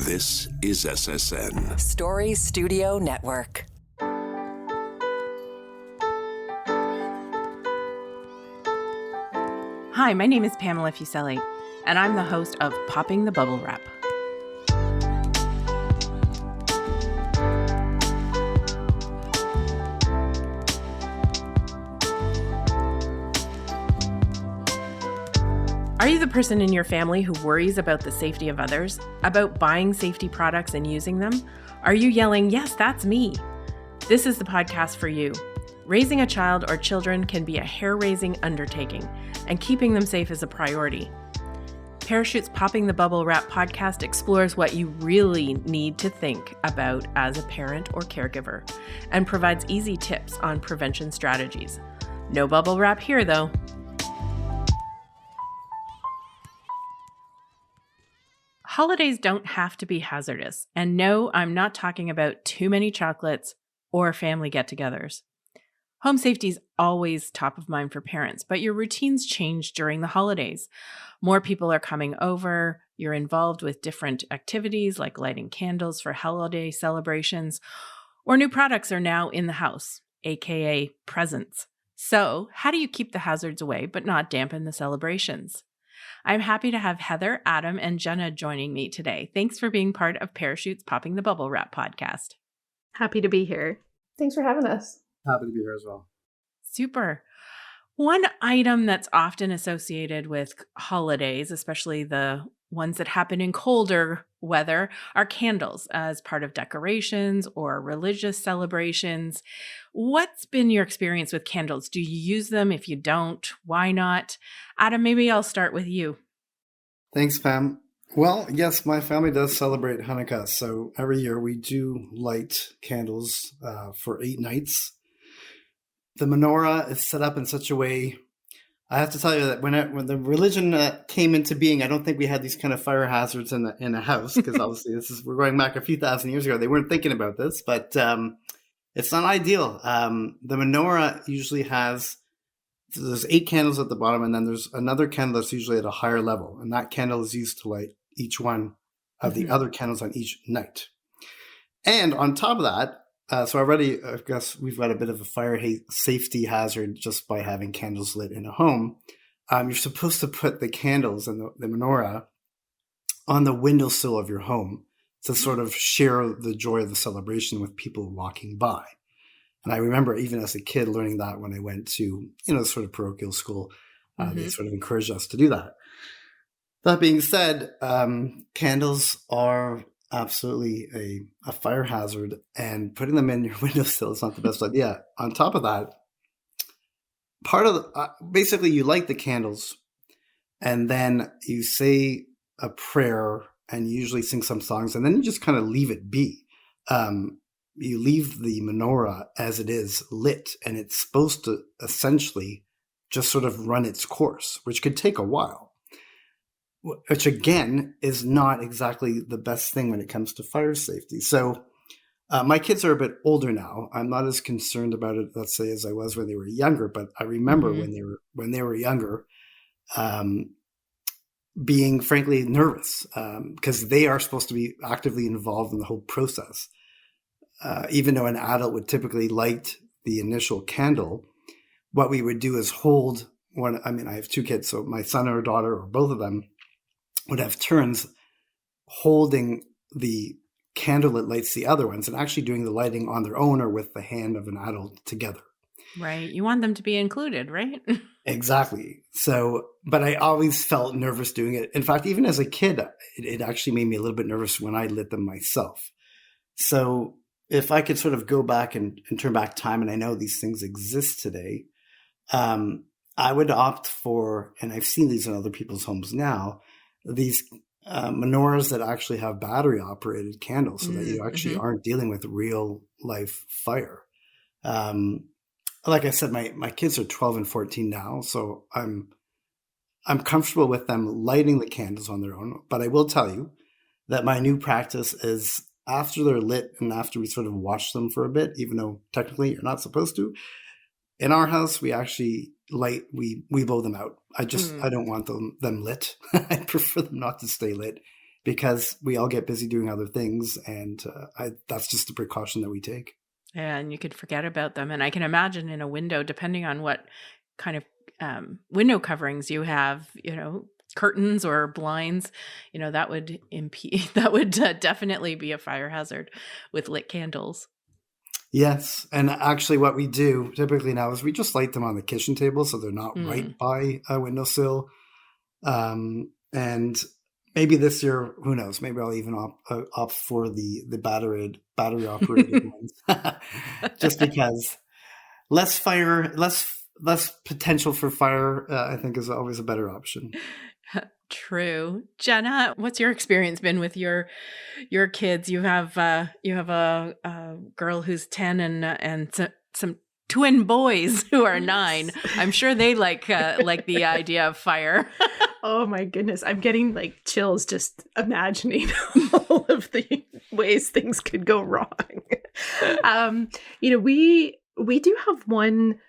This is SSN. Story Studio Network. Hi, my name is Pamela Fuselli, and I'm the host of Popping the Bubble Wrap. Are you the person in your family who worries about the safety of others, about buying safety products and using them? Are you yelling, "Yes, that's me"? This is the podcast for you. Raising a child or children can be a hair-raising undertaking, and keeping them safe is a priority. Parachute's Popping the Bubble Wrap podcast explores what you really need to think about as a parent or caregiver, and provides easy tips on prevention strategies. No bubble wrap here, though. Holidays don't have to be hazardous, and no, I'm not talking about too many chocolates or family get-togethers. Home safety is always top of mind for parents, but your routines change during the holidays. More people are coming over, you're involved with different activities like lighting candles for holiday celebrations, or new products are now in the house, aka presents. So, how do you keep the hazards away but not dampen the celebrations? I'm happy to have Heather, Adam, and Jenna joining me today. Thanks for being part of Parachute's Popping the Bubble Wrap podcast. Happy to be here. Thanks for having us. Happy to be here as well. Super. One item that's often associated with holidays, especially the ones that happen in colder weather, are candles as part of decorations or religious celebrations. What's been your experience with candles? Do you use them? If you don't, why not? Adam, maybe I'll start with you. Thanks, Pam. Well, yes, my family does celebrate Hanukkah. So every year we do light candles for 8 nights. The menorah is set up in such a way. I have to tell you that when the religion came into being, I don't think we had these kind of fire hazards in a house, because obviously we're going back a few thousand years ago. They weren't thinking about this, but it's not ideal. The menorah usually there's 8 candles at the bottom, and then there's another candle that's usually at a higher level, and that candle is used to light each one of the other candles on each night. And on top of that, so already, I guess we've got a bit of a fire safety hazard just by having candles lit in a home. You're supposed to put the candles and the menorah on the windowsill of your home to sort of share the joy of the celebration with people walking by. And I remember even as a kid learning that when I went to, sort of parochial school, they sort of encouraged us to do that. That being said, candles are absolutely a fire hazard, and putting them in your windowsill is not the best idea. On top of that, part of basically you light the candles and then you say a prayer and you usually sing some songs, and then you just kind of leave it be. You leave the menorah as it is lit, and it's supposed to essentially just sort of run its course, which could take a while. Which again is not exactly the best thing when it comes to fire safety. So my kids are a bit older now. I'm not as concerned about it, let's say, as I was when they were younger. But I remember when they were younger, being frankly nervous because they are supposed to be actively involved in the whole process. Even though an adult would typically light the initial candle, what we would do is hold one. I mean, I have 2 kids, so my son or daughter or both of them would have turns holding the candle that lights the other ones and actually doing the lighting on their own or with the hand of an adult together. Right. You want them to be included, right? Exactly. So, but I always felt nervous doing it. In fact, even as a kid, it actually made me a little bit nervous when I lit them myself. So if I could sort of go back and turn back time, and I know these things exist today, I would opt for, and I've seen these in other people's homes now, these menorahs that actually have battery operated candles, so that you actually aren't dealing with real life fire. Like I said, my kids are 12 and 14 now, so I'm comfortable with them lighting the candles on their own. But I will tell you that my new practice is after they're lit and after we sort of watch them for a bit, even though technically you're not supposed to, in our house, we actually we blow them out. I don't want them lit. I prefer them not to stay lit. because we all get busy doing other things. And that's just the precaution that we take. And you could forget about them. And I can imagine in a window, depending on what kind of window coverings you have, curtains or blinds, that would impede, that would definitely be a fire hazard with lit candles. Yes. And actually what we do typically now is we just light them on the kitchen table so they're not right by a windowsill. And maybe this year, who knows, maybe I'll even opt for the battery operated ones. Just because less potential for fire, I think is always a better option. True. Jenna, what's your experience been with your kids? You have a girl who's 10 and some twin boys who are 9. I'm sure they like the idea of fire. Oh my goodness. I'm getting like chills just imagining all of the ways things could go wrong. We do have one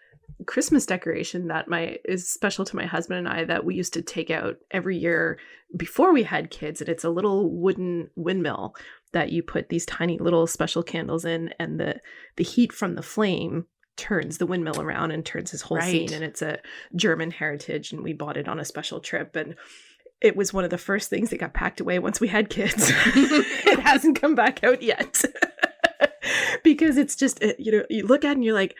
Christmas decoration that is special to my husband and I that we used to take out every year before we had kids. And it's a little wooden windmill that you put these tiny little special candles in, and the heat from the flame turns the windmill around and turns his whole scene. And it's a German heritage, and we bought it on a special trip. And it was one of the first things that got packed away once we had kids. It hasn't come back out yet. Because it's just, you look at it and you're like,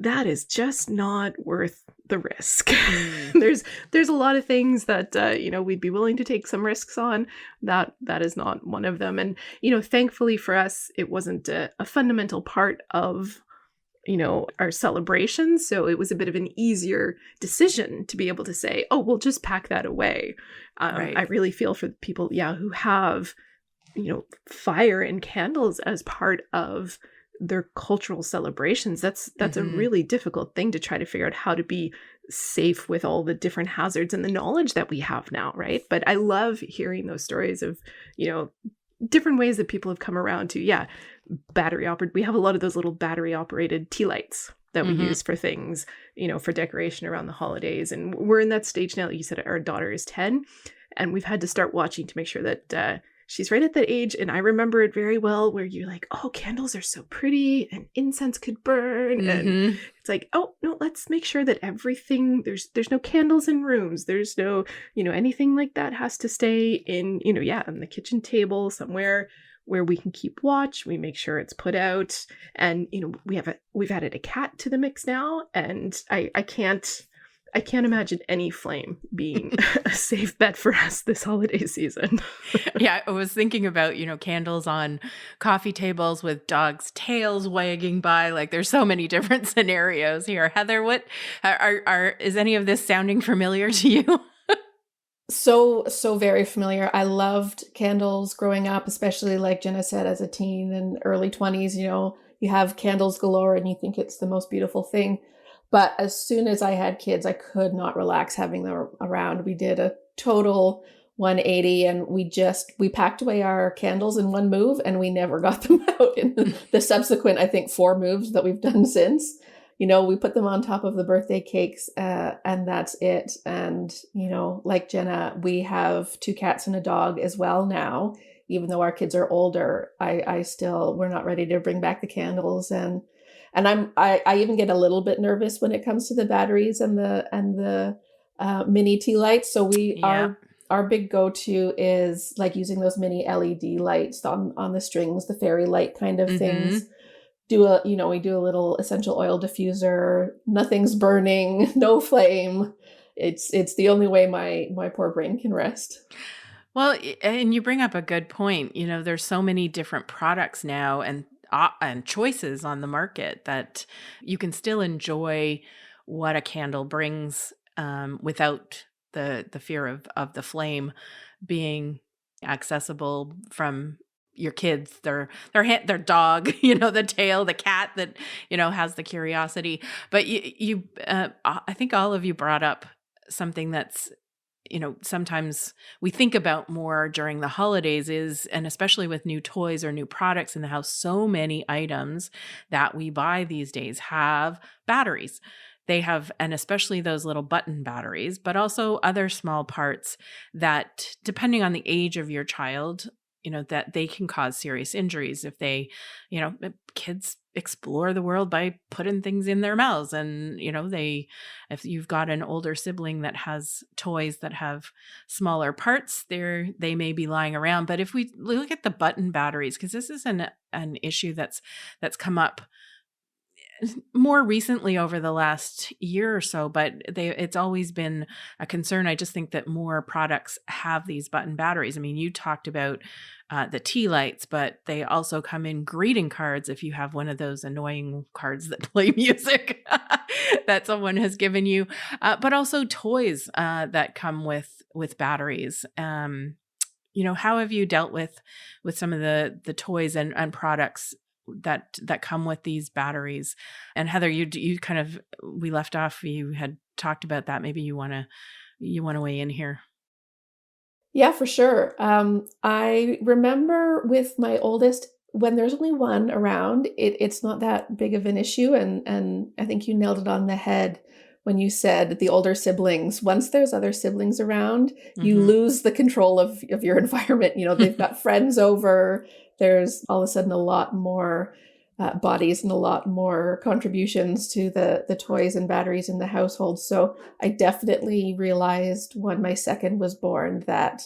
that is just not worth the risk. There's a lot of things that we'd be willing to take some risks on. That is not one of them. And thankfully for us, it wasn't a fundamental part of our celebrations. So it was a bit of an easier decision to be able to say, oh, we'll just pack that away. I really feel for the people, who have fire and candles as part of their cultural celebrations. That's a really difficult thing to try to figure out how to be safe with all the different hazards and the knowledge that we have now, right? But I love hearing those stories of, different ways that people have come around to, battery operated. We have a lot of those little battery operated tea lights that we use for things, for decoration around the holidays. And we're in that stage now, like you said, our daughter is 10, and we've had to start watching to make sure that she's right at that age. And I remember it very well where you're like, oh, candles are so pretty and incense could burn. And it's like, oh, no, let's make sure that everything, there's no candles in rooms. There's no, anything like that has to stay in, on the kitchen table somewhere where we can keep watch. We make sure it's put out. And, we've added a cat to the mix now. And I can't imagine any flame being a safe bet for us this holiday season. Yeah, I was thinking about, candles on coffee tables with dogs' tails wagging by. Like, there's so many different scenarios here. Heather, what is any of this sounding familiar to you? So very familiar. I loved candles growing up, especially like Jenna said, as a teen and early 20s, you have candles galore and you think it's the most beautiful thing. But as soon as I had kids, I could not relax having them around. We did a total 180 and we packed away our candles in one move and we never got them out in the subsequent, I think, 4 moves that we've done since. We put them on top of the birthday cakes and that's it. And, like Jenna, we have 2 cats and a dog as well now. Even though our kids are older, we're not ready to bring back the candles. And I even get a little bit nervous when it comes to the batteries and the mini tea lights. So our big go-to is like using those mini LED lights on the strings, the fairy light kind of things. We do a little essential oil diffuser. Nothing's burning, no flame. It's the only way my poor brain can rest. Well, and you bring up a good point. There's so many different products now and choices on the market that you can still enjoy what a candle brings without the fear of the flame being accessible from your kids, their dog, the tail, the cat that, has the curiosity. But I think all of you brought up something that's, sometimes we think about more during the holidays and especially with new toys or new products in the house, so many items that we buy these days have batteries. they have, and especially those little button batteries, but also other small parts that, depending on the age of your child, that they can cause serious injuries if they, kids explore the world by putting things in their mouths. And, if you've got an older sibling that has toys that have smaller parts, they may be lying around. But if we look at the button batteries, because this is an issue that's come up more recently over the last year or so, but it's always been a concern. I just think that more products have these button batteries. I mean, you talked about the tea lights, but they also come in greeting cards if you have one of those annoying cards that play music that someone has given you, but also toys that come with batteries. How have you dealt with some of the toys and products that come with these batteries? And Heather, you kind of, we left off, you had talked about that. Maybe you want to weigh in here. Yeah, for sure. I remember with my oldest, when there's only one around, it's not that big of an issue. And I think you nailed it on the head when you said the older siblings. Once there's other siblings around, you lose the control of your environment. They've got friends over. There's all of a sudden a lot more bodies and a lot more contributions to the toys and batteries in the household. So I definitely realized when my second was born that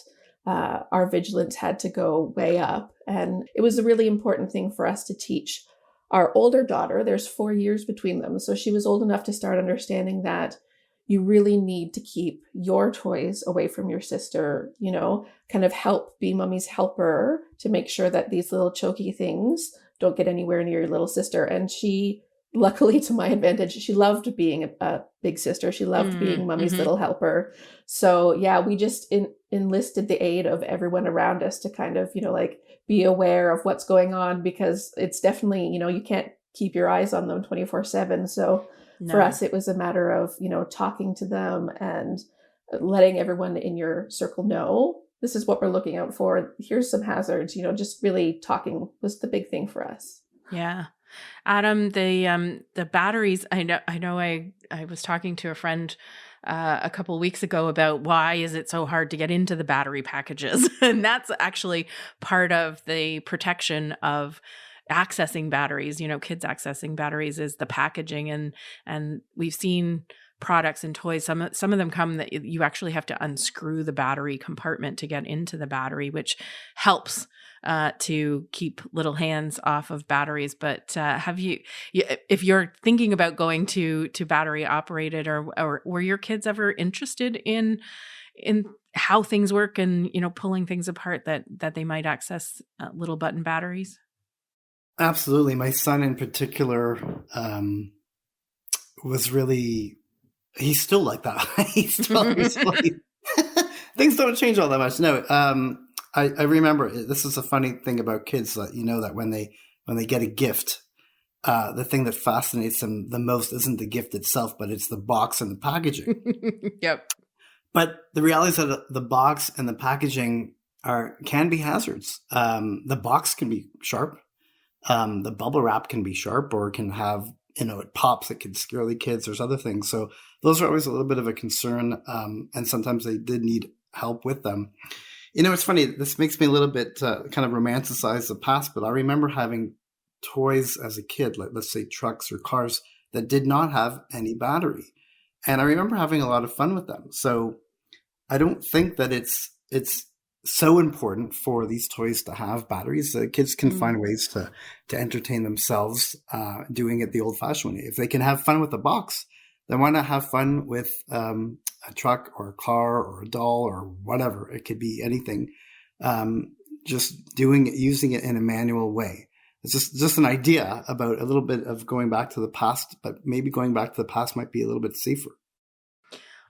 our vigilance had to go way up. And it was a really important thing for us to teach our older daughter. There's 4 years between them. So she was old enough to start understanding that you really need to keep your toys away from your sister, kind of help be mommy's helper to make sure that these little choky things don't get anywhere near your little sister. And she, luckily to my advantage, she loved being a big sister. She loved being mommy's little helper. So yeah, we just enlisted the aid of everyone around us to kind of, be aware of what's going on, because it's definitely, you can't keep your eyes on them 24/7. So for us, it was a matter of, talking to them and letting everyone in your circle know, this is what we're looking out for. Here's some hazards, just really talking was the big thing for us. Yeah. Adam, the batteries, I know I was talking to a friend a couple of weeks ago about why is it so hard to get into the battery packages. And that's actually part of the protection of accessing batteries, kids accessing batteries, is the packaging. And we've seen products and toys. Some of them come that you actually have to unscrew the battery compartment to get into the battery, which helps to keep little hands off of batteries. But have you, if you're thinking about going to battery operated, or were your kids ever interested in how things work and, pulling things apart that they might access little button batteries? Absolutely. My son in particular was really, he's still like that. He's like, things don't change all that much. No, I remember, this is a funny thing about kids, that that when they get a gift, the thing that fascinates them the most isn't the gift itself, but it's the box and the packaging. Yep. But the reality is that the box and the packaging can be hazards. The box can be sharp. The bubble wrap can be sharp, or can have, it pops, it can scare the kids. There's other things. So those are always a little bit of a concern. And sometimes they did need help with them. It's funny, this makes me a little bit kind of romanticize the past, but I remember having toys as a kid, like let's say trucks or cars, that did not have any battery. And I remember having a lot of fun with them. So I don't think that it's so important for these toys to have batteries. Kids can find ways to entertain themselves doing it the old-fashioned way. If they can have fun with a box, then why not have fun with a truck or a car or a doll or whatever? It could be anything. Just using it in a manual way. It's just an idea about a little bit of going back to the past, but maybe going back to the past might be a little bit safer.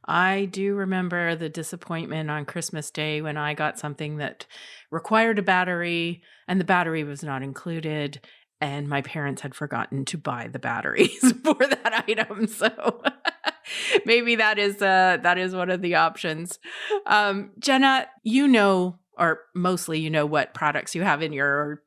I do remember the disappointment on Christmas Day when I got something that required a battery and the battery was not included, and my parents had forgotten to buy the batteries for that item. So maybe that is one of the options. Jenna, or mostly you know what products you have in your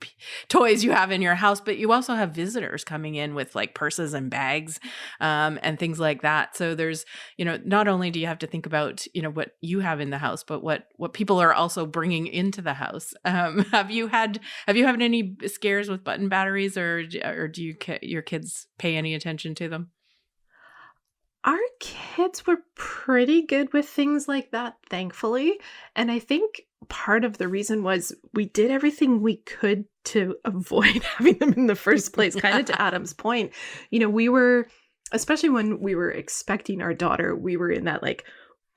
toys you have in your house, but you also have visitors coming in with like purses and bags and things like that. So there's, you know, not only do you have to think about, you know, what you have in the house, but what people are also bringing into the house. Have you had any scares with button batteries, or do your kids pay any attention to them? Our kids were pretty good with things like that, thankfully. And I think part of the reason was we did everything we could to avoid having them in the first place, kind of to Adam's point. You know, we were, especially when we were expecting our daughter, we were in that like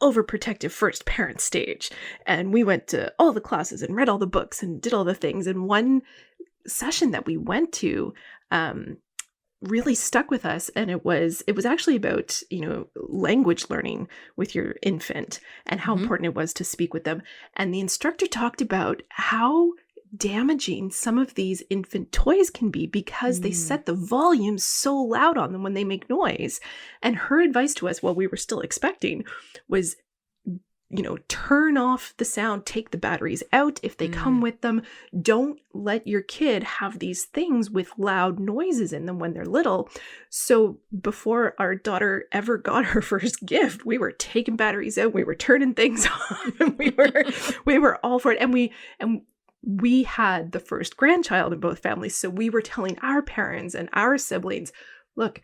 overprotective first parent stage. And we went to all the classes and read all the books and did all the things. And one session that we went to, really stuck with us, and it was actually about, you know, language learning with your infant and how important it was to speak with them. And the instructor talked about how damaging some of these infant toys can be because they set the volume so loud on them when they make noise. And her advice to us while we were still expecting was, you know, turn off the sound, take the batteries out if they come with them. Don't let your kid have these things with loud noises in them when they're little. So before our daughter ever got her first gift, we were taking batteries out, we were turning things on, and we were all for it. And we had the first grandchild in both families. So we were telling our parents and our siblings, look,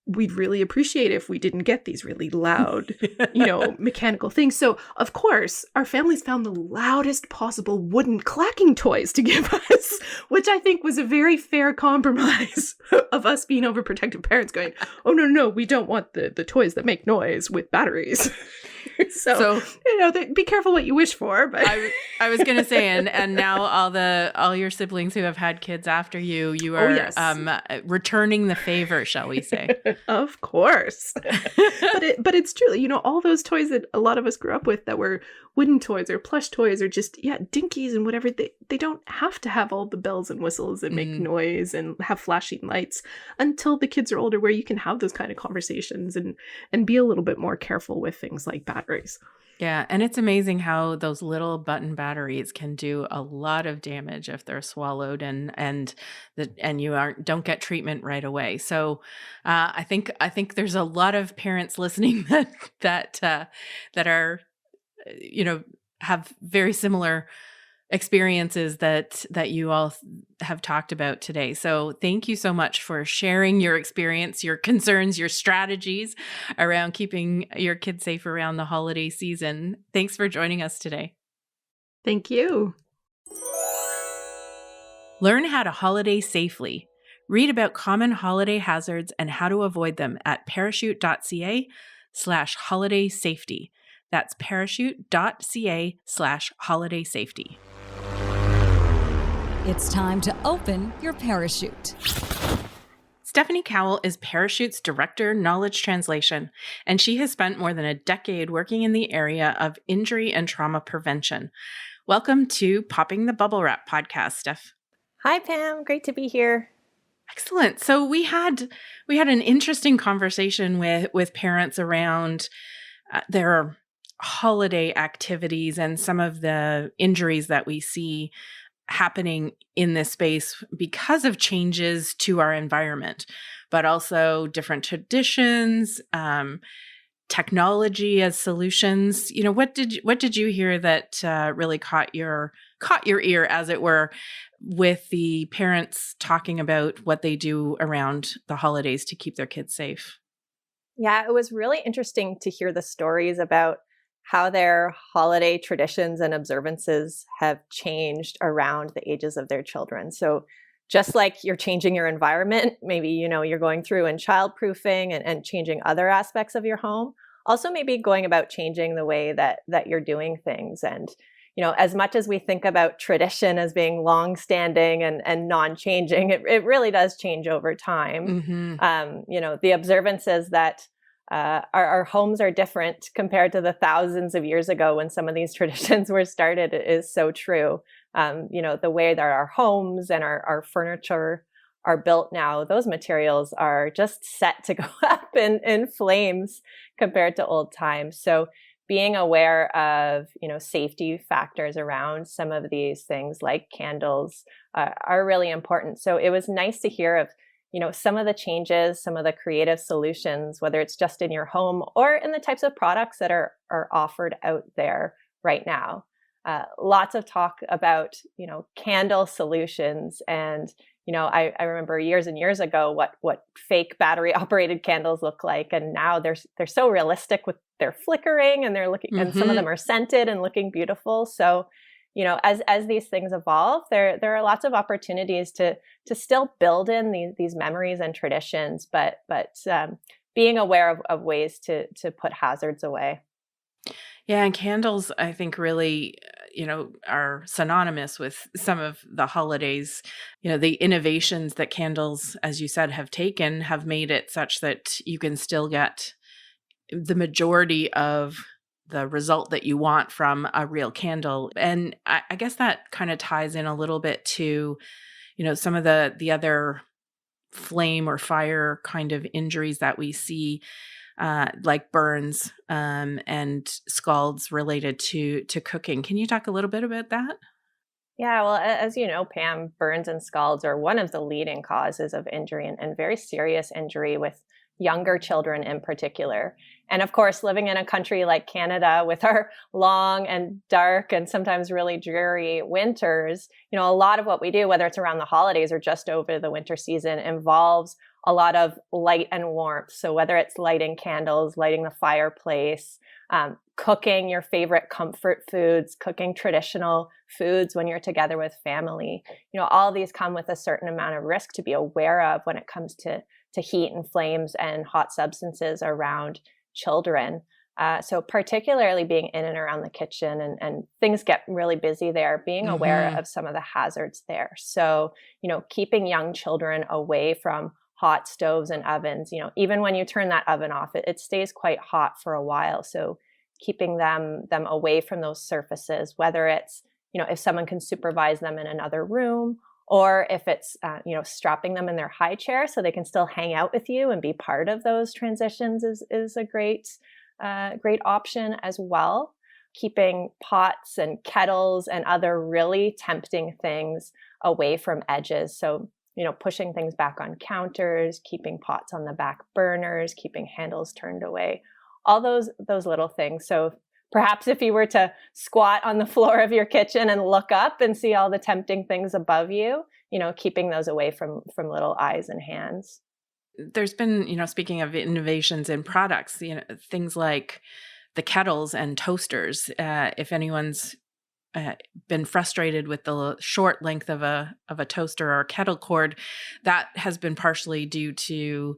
we'd really appreciate if we didn't get these really loud, you know, mechanical things. So, of course, our families found the loudest possible wooden clacking toys to give us, which I think was a very fair compromise of us being overprotective parents going, oh, no, we don't want the toys that make noise with batteries. So you know, be careful what you wish for. But I was going to say, and now all your siblings who have had kids after you are returning the favor, shall we say? Of course. but it's true. You know, all those toys that a lot of us grew up with that were wooden toys or plush toys or just dinkies and whatever, they don't have to have all the bells and whistles and make noise and have flashing lights until the kids are older, where you can have those kind of conversations and be a little bit more careful with things like batteries. Yeah, and it's amazing how those little button batteries can do a lot of damage if they're swallowed and you don't get treatment right away. So I think there's a lot of parents listening that are, you know, have very similar experiences that you all have talked about today. So thank you so much for sharing your experience, your concerns, your strategies around keeping your kids safe around the holiday season. Thanks for joining us today. Thank you. Learn how to holiday safely. Read about common holiday hazards and how to avoid them at parachute.ca/holiday safety. That's parachute.ca/holiday safety. It's time to open your parachute. Stephanie Cowell is Parachute's Director, Knowledge Translation, and she has spent more than a decade working in the area of injury and trauma prevention. Welcome to Popping the Bubble Wrap podcast, Steph. Hi, Pam. Great to be here. Excellent. So we had an interesting conversation with parents around their holiday activities and some of the injuries that we see happening in this space because of changes to our environment, but also different traditions, technology as solutions. You know, what did you hear that really caught your ear, as it were, with the parents talking about what they do around the holidays to keep their kids safe? Yeah, it was really interesting to hear the stories about how their holiday traditions and observances have changed around the ages of their children. So just like you're changing your environment, maybe, you know, you're going through and childproofing and changing other aspects of your home, also maybe going about changing the way that you're doing things. And, you know, as much as we think about tradition as being long-standing and non-changing, it really does change over time. You know, the observances that our homes are different compared to the thousands of years ago when some of these traditions were started is so true. You know, the way that our homes and our furniture are built now, those materials are just set to go up in flames compared to old times. So being aware of, safety factors around some of these things like candles are really important. So it was nice to hear of, some of the changes, some of the creative solutions, whether it's just in your home or in the types of products that are offered out there right now. Lots of talk about, candle solutions. And, I remember years and years ago what fake battery operated candles look like. And now they're so realistic with their flickering, and they're looking, and some of them are scented and looking beautiful. So, as these things evolve, there are lots of opportunities to still build in these memories and traditions, but being aware of ways to put hazards away. Yeah, and candles, I think, really, are synonymous with some of the holidays. The innovations that candles, as you said, have taken have made it such that you can still get the majority of the result that you want from a real candle. And I guess that kind of ties in a little bit to, some of the other flame or fire kind of injuries that we see, like burns and scalds related to cooking. Can you talk a little bit about that? Yeah, well, as you know, Pam, burns and scalds are one of the leading causes of injury and very serious injury with younger children in particular. And of course, living in a country like Canada with our long and dark and sometimes really dreary winters, a lot of what we do, whether it's around the holidays or just over the winter season, involves a lot of light and warmth. So whether it's lighting candles, lighting the fireplace, cooking your favorite comfort foods, cooking traditional foods when you're together with family, all these come with a certain amount of risk to be aware of when it comes to heat and flames and hot substances around children. So particularly being in and around the kitchen, and things get really busy there, being aware of some of the hazards there. So, keeping young children away from hot stoves and ovens, even when you turn that oven off, it stays quite hot for a while. So keeping them away from those surfaces, whether it's, if someone can supervise them in another room, or if it's, strapping them in their high chair so they can still hang out with you and be part of those transitions is a great option as well. Keeping pots and kettles and other really tempting things away from edges. So, pushing things back on counters, keeping pots on the back burners, keeping handles turned away, all those little things. So perhaps if you were to squat on the floor of your kitchen and look up and see all the tempting things above you, keeping those away from little eyes and hands. There's been, speaking of innovations in products, things like the kettles and toasters. If anyone's been frustrated with the short length of a toaster or a kettle cord, that has been partially due to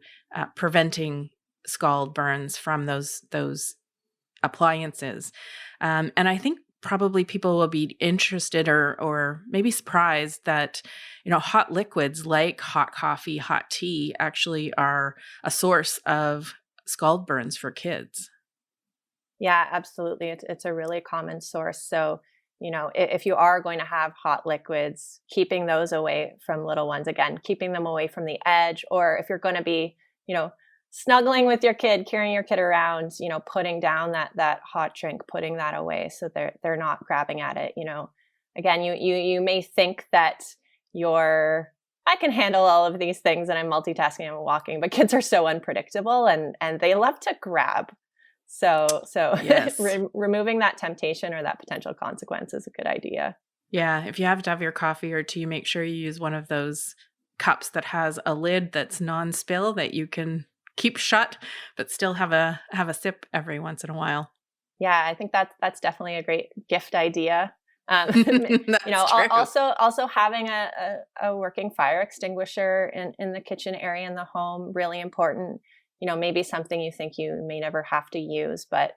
preventing scald burns from those appliances. And I think probably people will be interested or maybe surprised that, hot liquids like hot coffee, hot tea actually are a source of scald burns for kids. Yeah, absolutely. It's a really common source. So, if you are going to have hot liquids, keeping those away from little ones, again, keeping them away from the edge, or if you're going to be, snuggling with your kid, carrying your kid around, putting down that hot drink, putting that away so they're not grabbing at it. Again, you may think that I can handle all of these things and I'm multitasking and walking, but kids are so unpredictable and they love to grab. So yes. Removing that temptation or that potential consequence is a good idea. Yeah, if you have to have your coffee or tea, make sure you use one of those cups that has a lid that's non-spill that you can keep shut, but still have a sip every once in a while. Yeah, I think that's definitely a great gift idea. True. Also having a working fire extinguisher in the kitchen area in the home, really important. Maybe something you think you may never have to use, but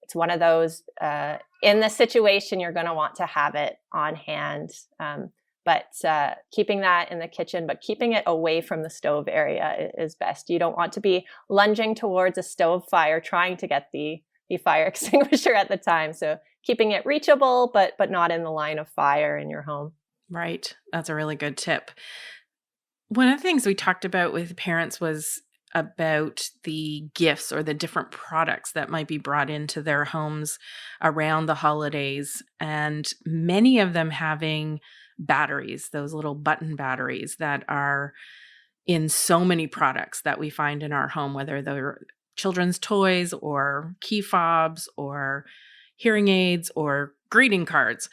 it's one of those, in the situation, you're going to want to have it on hand. But keeping that in the kitchen, but keeping it away from the stove area is best. You don't want to be lunging towards a stove fire, trying to get the fire extinguisher at the time. So keeping it reachable, but not in the line of fire in your home. Right. That's a really good tip. One of the things we talked about with parents was about the gifts or the different products that might be brought into their homes around the holidays, and many of them having batteries, those little button batteries that are in so many products that we find in our home, whether they're children's toys or key fobs or hearing aids or greeting cards.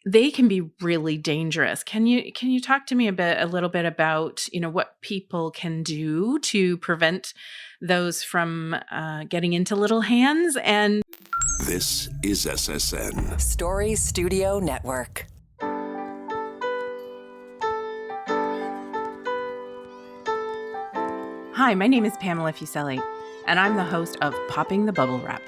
They can be really dangerous. Can you talk to me a little bit about, what people can do to prevent those from getting into little hands? And This is SSN. Story Studio Network. Hi, my name is Pamela Fuselli, and I'm the host of Popping the Bubble Wrap.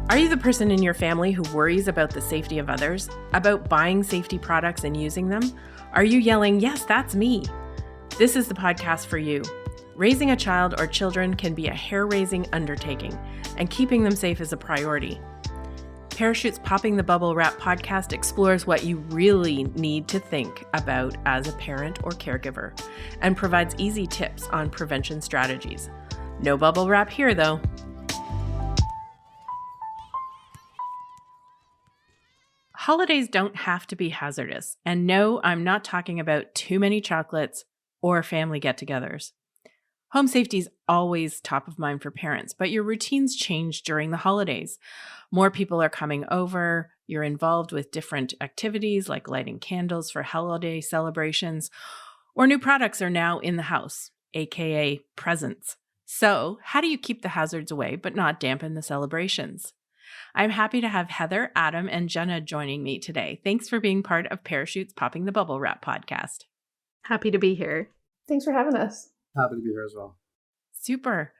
Are you the person in your family who worries about the safety of others, about buying safety products and using them? Are you yelling, "Yes, that's me"? This is the podcast for you. Raising a child or children can be a hair-raising undertaking, and keeping them safe is a priority. Parachute's Popping the Bubble Wrap podcast explores what you really need to think about as a parent or caregiver, and provides easy tips on prevention strategies. No bubble wrap here, though. Holidays don't have to be hazardous, and no, I'm not talking about too many chocolates or family get-togethers. Home safety is always top of mind for parents, but your routines change during the holidays. More people are coming over, you're involved with different activities like lighting candles for holiday celebrations, or new products are now in the house, aka presents. So, how do you keep the hazards away but not dampen the celebrations? I'm happy to have Heather, Adam, and Jenna joining me today. Thanks for being part of Parachute's Popping the Bubble Wrap podcast. Happy to be here. Thanks for having us. Happy to be here as well. Super.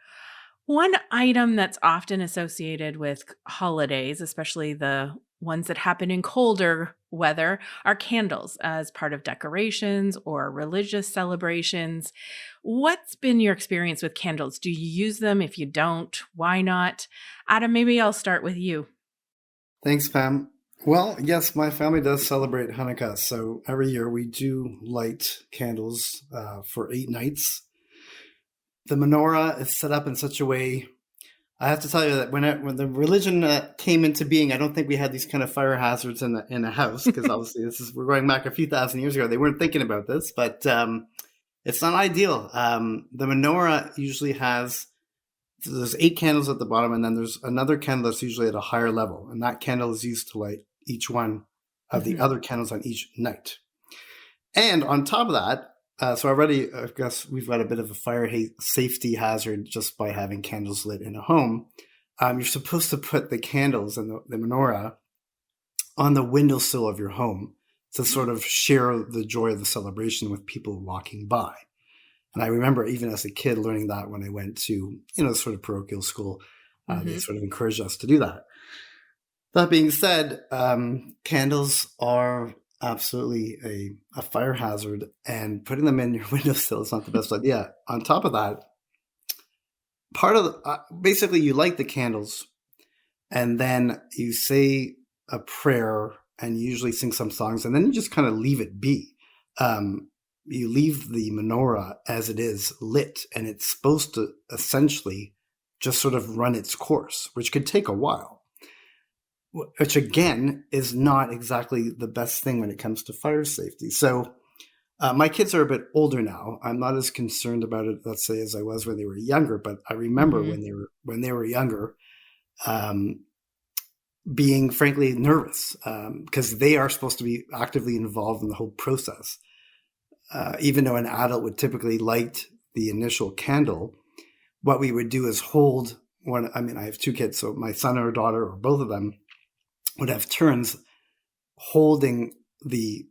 One item that's often associated with holidays, especially the ones that happen in colder weather, are candles as part of decorations or religious celebrations. What's been your experience with candles? Do you use them? If you don't, why not? Adam, maybe I'll start with you. Thanks, Pam. Well, yes, my family does celebrate Hanukkah. So every year we do light candles for 8 nights. The menorah is set up in such a way. I have to tell you that when the religion came into being, I don't think we had these kind of fire hazards in a house, because obviously we're going back a few thousand years ago. They weren't thinking about this, but it's not ideal. The menorah usually there's 8 candles at the bottom, and then there's another candle that's usually at a higher level, and that candle is used to light each one of the other candles on each night. And on top of that, so already, I guess we've got a bit of a fire safety hazard just by having candles lit in a home. You're supposed to put the candles and the menorah on the windowsill of your home to sort of share the joy of the celebration with people walking by. And I remember even as a kid learning that when I went to, sort of parochial school, they sort of encouraged us to do that. That being said, candles are absolutely a fire hazard, and putting them in your windowsill is not the best idea. On top of that, basically you light the candles and then you say a prayer and you usually sing some songs, and then you just kind of leave it be. You leave the menorah as it is lit, and it's supposed to essentially just sort of run its course, which could take a while. Which again is not exactly the best thing when it comes to fire safety. So my kids are a bit older now. I'm not as concerned about it, let's say, as I was when they were younger. But I remember when they were younger, being frankly nervous because they are supposed to be actively involved in the whole process. Even though an adult would typically light the initial candle, what we would do is hold one. I mean, I have 2 kids, so my son or daughter or both of them would have turns holding the